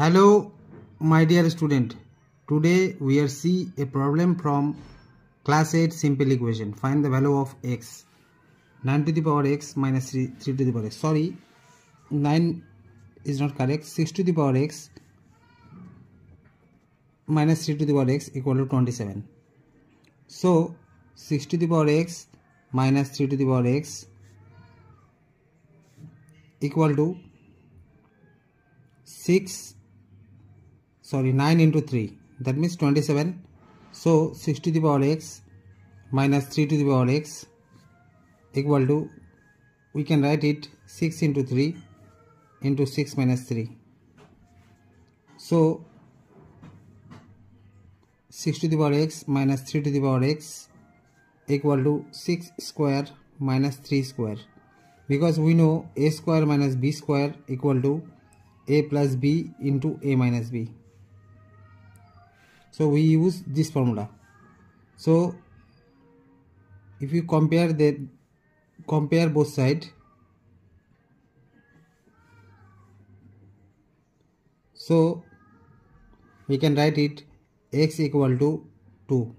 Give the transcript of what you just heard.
Hello my dear student, today we are see a problem from class 8 simple equation. Find the value of x. 9 to the power x minus 3 to the power x. Sorry, 9 is not correct. 6 to the power x minus 3 to the power x equal to 27. So 6 to the power x minus 3 to the power x equal to 9 into 3, that means 27. So 6 to the power x minus 3 to the power x equal to, we can write it 6 into 3 into 6 minus 3. So 6 to the power x minus 3 to the power x equal to 6 square minus 3 square, because we know a square minus b square equal to a plus b into a minus b. So we use this formula. So if you compare both sides, so we can write it x equal to 2.